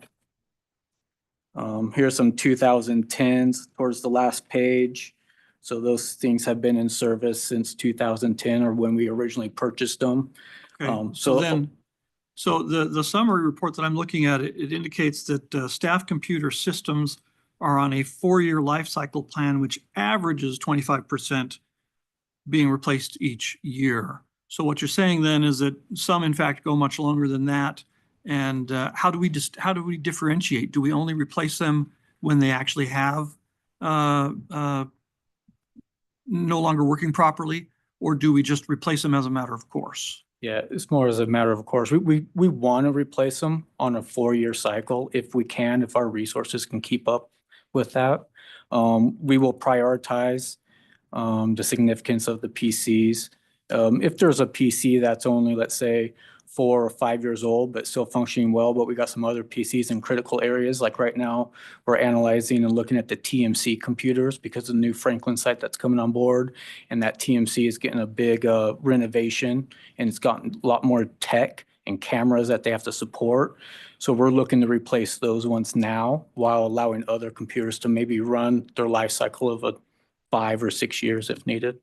Here's some 2010s towards the last page. So those things have been in service since 2010 or when we originally purchased them. Okay. So the summary report that I'm looking at, it indicates that staff computer systems are on a 4-year life cycle plan, which averages 25% being replaced each year. So what you're saying then is that some in fact go much longer than that. And how do we differentiate? Do we only replace them when they actually have no longer working properly, or do we just replace them as a matter of course? Yeah, it's more as a matter of course. We want to replace them on a 4-year cycle if we can, if our resources can keep up with that. We will prioritize the significance of the PCs. If there's a PC that's only, let's say, 4 or 5 years old, but still functioning well, but we got some other PCs in critical areas. Like right now, we're analyzing and looking at the TMC computers because of the new Franklin site that's coming on board. And that TMC is getting a big renovation, and it's gotten a lot more tech and cameras that they have to support. So we're looking to replace those ones now while allowing other computers to maybe run their life cycle of 5 or 6 years if needed.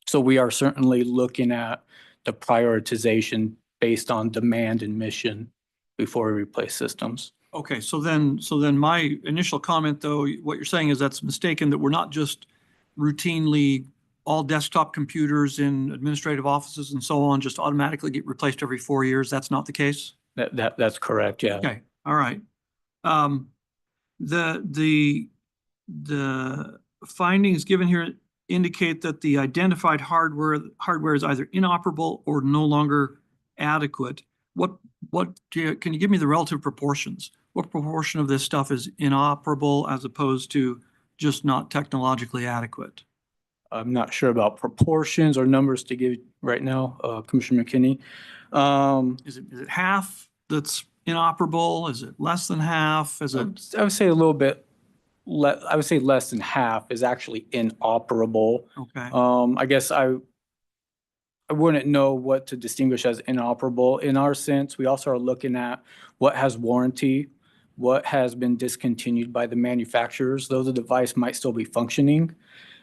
So we are certainly looking at the prioritization based on demand and mission before we replace systems. Okay, so then my initial comment, though, what you're saying is that's mistaken, that we're not just routinely all desktop computers in administrative offices and so on just automatically get replaced every 4 years. That's not the case? That's correct, yeah. Okay, all right. The findings given here indicate that the identified hardware is either inoperable or no longer adequate. Can you give me the relative proportions? What proportion of this stuff is inoperable as opposed to just not technologically adequate? I'm not sure about proportions or numbers to give right now, Commissioner McKinney. Is it half that's inoperable? Is it less than half? Is it? I would say a little bit, I would say less than half is actually inoperable. Okay. I guess I wouldn't know what to distinguish as inoperable. In our sense, we also are looking at what has warranty, what has been discontinued by the manufacturers, though the device might still be functioning.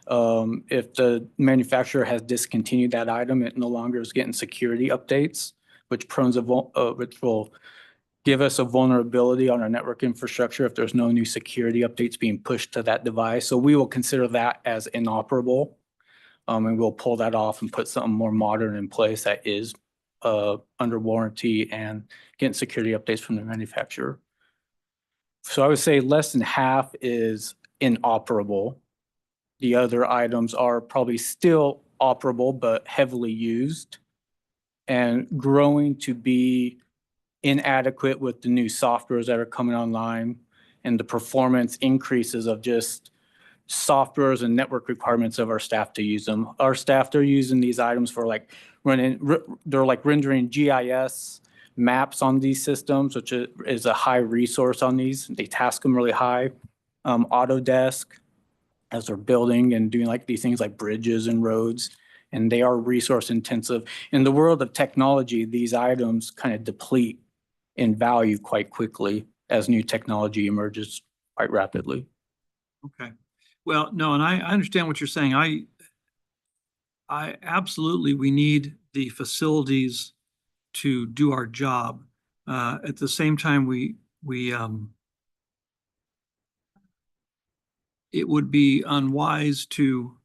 If the manufacturer has discontinued that item, it no longer is getting security updates, which will give us a vulnerability on our network infrastructure if there's no new security updates being pushed to that device. So we will consider that as inoperable. And we'll pull that off and put something more modern in place that is under warranty and getting security updates from the manufacturer. So I would say less than half is inoperable. The other items are probably still operable, but heavily used and growing to be inadequate with the new softwares that are coming online and the performance increases of just softwares and network requirements of our staff to use them. Our staff, they're using these items for like they're like rendering GIS maps on these systems, which is a high resource on these. They task them really high. Autodesk, as they're building and doing like these things like bridges and roads, and they are resource intensive. In the world of technology, these items kind of deplete in value quite quickly as new technology emerges quite rapidly. Okay. Well, no, and I understand what you're saying. I absolutely, we need the facilities to do our job. At the same time, it would be unwise to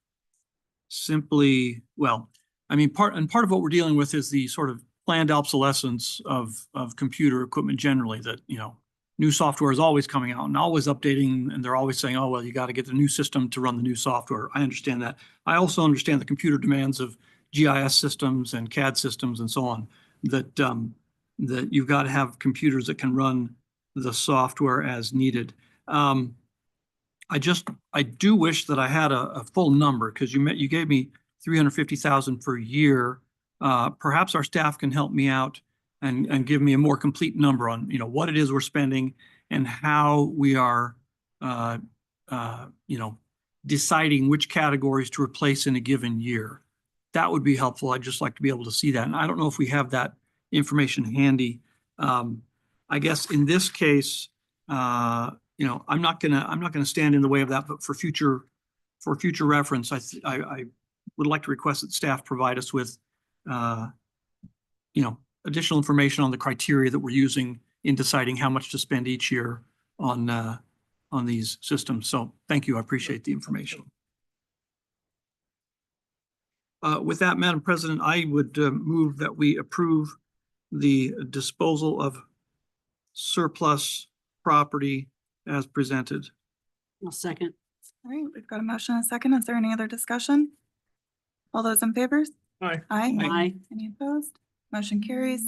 simply, well, I mean, part of what we're dealing with is the sort of planned obsolescence of computer equipment generally, that, you know, new software is always coming out and always updating, and they're always saying, oh, well, you got to get the new system to run the new software. I understand that. I also understand the computer demands of GIS systems and CAD systems and so on, that that you've got to have computers that can run the software as needed. I do wish that I had a full number, because you gave me 350,000 per year. Perhaps our staff can help me out and give me a more complete number on, you know, what it is we're spending and how we are, you know, deciding which categories to replace in a given year. That would be helpful. I'd just like to be able to see that. And I don't know if we have that information handy. I guess in this case, you know, I'm not gonna stand in the way of that, but for future reference, I would like to request that staff provide us with, you know, additional information on the criteria that we're using in deciding how much to spend each year on these systems. So thank you. I appreciate the information. With that, Madam President, I would move that we approve the disposal of surplus property as presented. I'll second. All right, we've got a motion and a second. Is there any other discussion? All those in favor? Aye. Aye. Aye. Any opposed? Motion carries.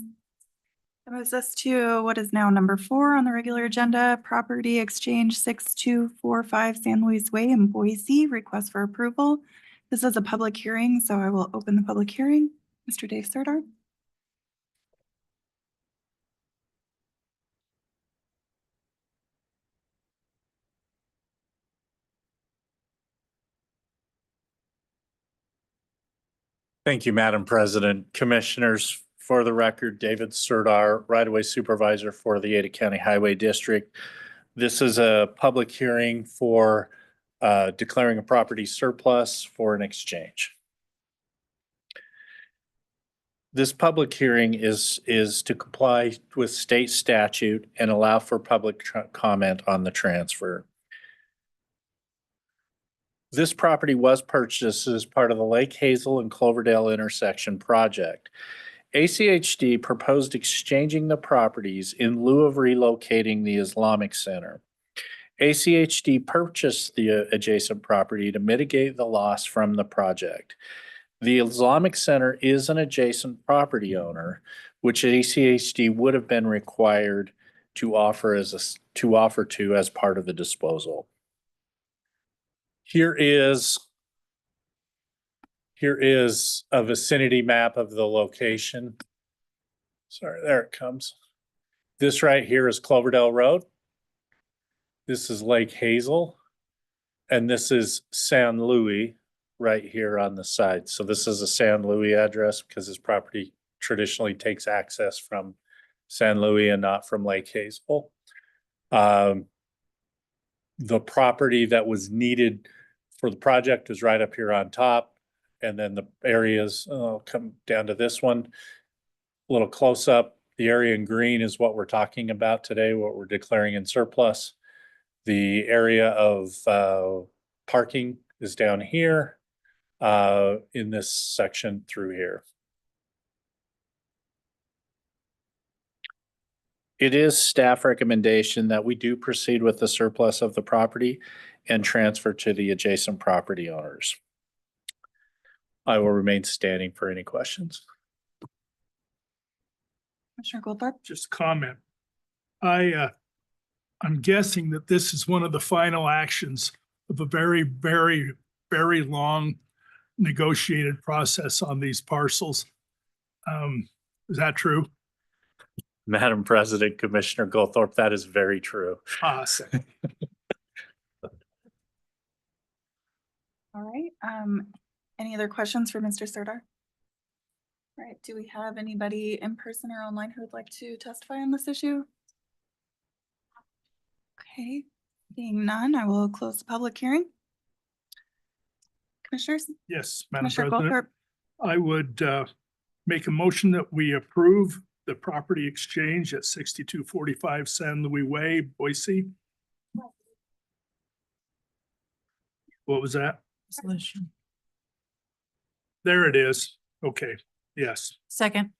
That moves us to what is now number 4 on the regular agenda, property exchange 6245 San Luis Way in Boise, request for approval. This is a public hearing, so I will open the public hearing. Mr. Dave Serdar. Thank you, Madam President. Commissioners, for the record, David Serdar, right-of-way supervisor for the Ada County Highway District. This is a public hearing for declaring a property surplus for an exchange. This public hearing is to comply with state statute and allow for public comment on the transfer. This property was purchased as part of the Lake Hazel and Cloverdale intersection project. ACHD proposed exchanging the properties in lieu of relocating the Islamic Center. ACHD purchased the adjacent property to mitigate the loss from the project. The Islamic Center is an adjacent property owner, which ACHD would have been required to offer as part of the disposal. Here is a vicinity map of the location. Sorry, there it comes. This right here is Cloverdale Road. This is Lake Hazel. And this is San Luis right here on the side. So this is a San Luis address because this property traditionally takes access from San Luis and not from Lake Hazel. The property that was needed for the project is right up here on top. And then the areas, come down to this one, a little close up. The area in green is what we're talking about today, what we're declaring in surplus. The area of parking is down here in this section through here. It is staff recommendation that we do proceed with the surplus of the property and transfer to the adjacent property owners. I will remain standing for any questions. Commissioner Goldthorpe? Just comment. I'm guessing that this is one of the final actions of a very, very, very long negotiated process on these parcels. Is that true? Madam President, Commissioner Goldthorpe, that is very true. Awesome. All right. Any other questions for Mr. Serdar? All right. Do we have anybody in person or online who would like to testify on this issue? Okay, being none, I will close the public hearing. Commissioners? Yes, Madam Commissioner President. Goldthorpe? I would make a motion that we approve the property exchange at 6245 San Luis Way, Boise. What was that? Resolution. There it is. Okay, yes. Second.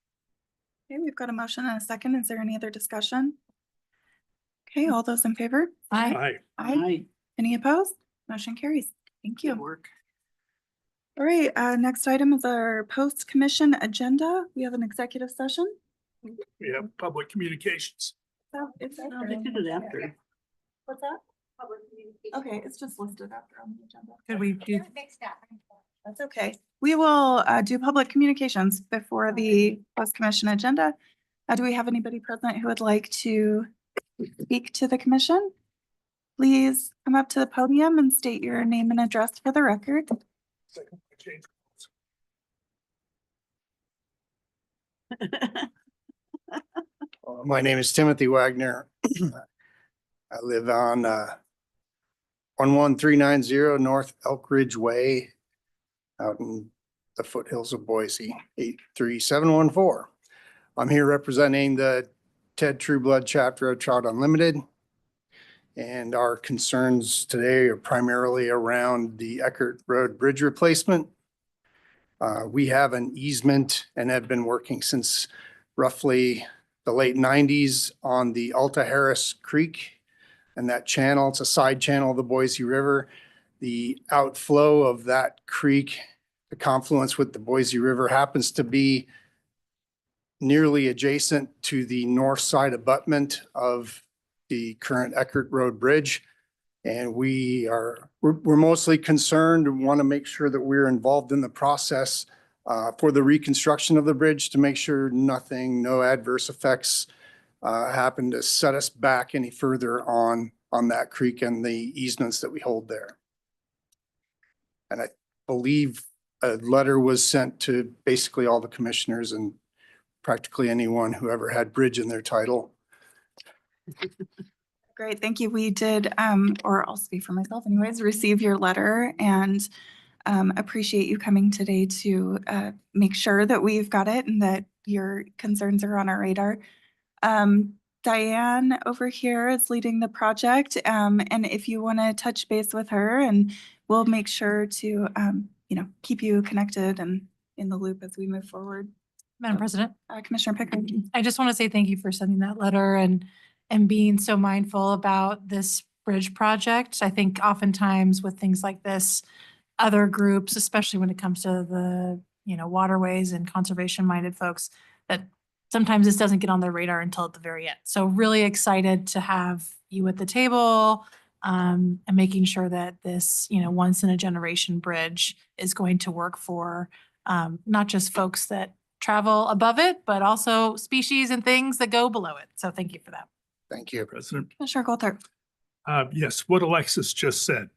Okay, we've got a motion and a second. Is there any other discussion? Okay, all those in favor? Aye. Aye. Aye. Any opposed? Motion carries. Thank Good you. work. All right, next item is our post-commission agenda. We have an executive session. We have public communications. It's No, after. they did it after. What's that? Okay, it's just listed after on the agenda. Could we do, That's okay. We will do public communications before the post-commission agenda. Do we have anybody present who would like to speak to the commission? Please come up to the podium and state your name and address for the record. My name is Timothy Wagner. I live on 11390 North Elk Ridge Way out in the foothills of Boise, 83714. I'm here representing the Ted Trueblood chapter of Trout Unlimited. And our concerns today are primarily around the Eckert Road Bridge replacement. We have an easement and have been working since roughly the late 90s on the Alta Harris Creek and that channel. It's a side channel of the Boise River. The outflow of that creek, the confluence with the Boise River, happens to be nearly adjacent to the north side abutment of the current Eckert Road Bridge. And we're mostly concerned and want to make sure that we're involved in the process for the reconstruction of the bridge to make sure no adverse effects happen to set us back any further on that creek and the easements that we hold there. And I believe a letter was sent to basically all the commissioners and practically anyone who ever had bridge in their title. Great, thank you. We did, or I'll speak for myself anyways, receive your letter and appreciate you coming today to make sure that we've got it and that your concerns are on our radar. Diane over here is leading the project, and if you want to touch base with her, and we'll make sure to, keep you connected and in the loop as we move forward. Madam President, Commissioner Pickard. I just want to say thank you for sending that letter and being so mindful about this bridge project. I think oftentimes with things like this, other groups, especially when it comes to the, waterways and conservation-minded folks, that sometimes this doesn't get on their radar until at the very end. So really excited to have you at the table, and making sure that this, once in a generation bridge is going to work for not just folks that travel above it, but also species and things that go below it. So thank you for that. Thank you. President. Commissioner Goldthorpe. Yes, what Alexis just said.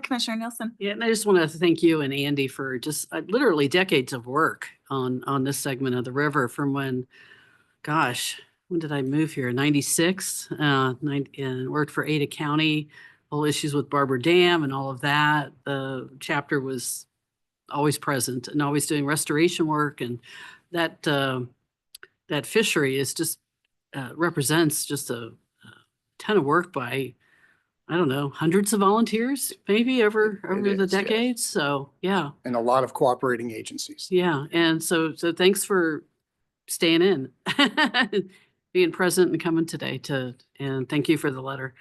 Commissioner Nielsen. Yeah, and I just want to thank you and Andy for just literally decades of work on this segment of the river from when, gosh, when did I move here? 96, and worked for Ada County, whole issues with Barber Dam and all of that. The chapter was always present and always doing restoration work, and that that fishery is just represents just a ton of work by, I don't know, hundreds of volunteers, maybe over It the is, yes. decades. So, yeah, And a lot of cooperating agencies. yeah. And so thanks for staying in, being present and coming today and thank you for the letter.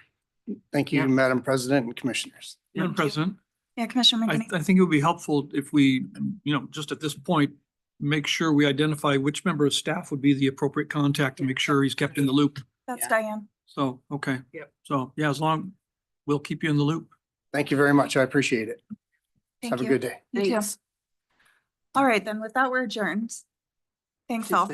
Thank you, Yeah. Madam President and Commissioners. Madam President, Commissioner I McKinney. think it would be helpful if we, just at this point, make sure we identify which member of staff would be the appropriate contact to make sure he's kept in the loop. That's Yeah. Diane. So, okay. Yep. So, yeah, as long, we'll keep you in the loop. Thank you very much. I appreciate it. Thank Have a you. good day. You too. Thanks. All right, then with that, we're adjourned. Thanks all.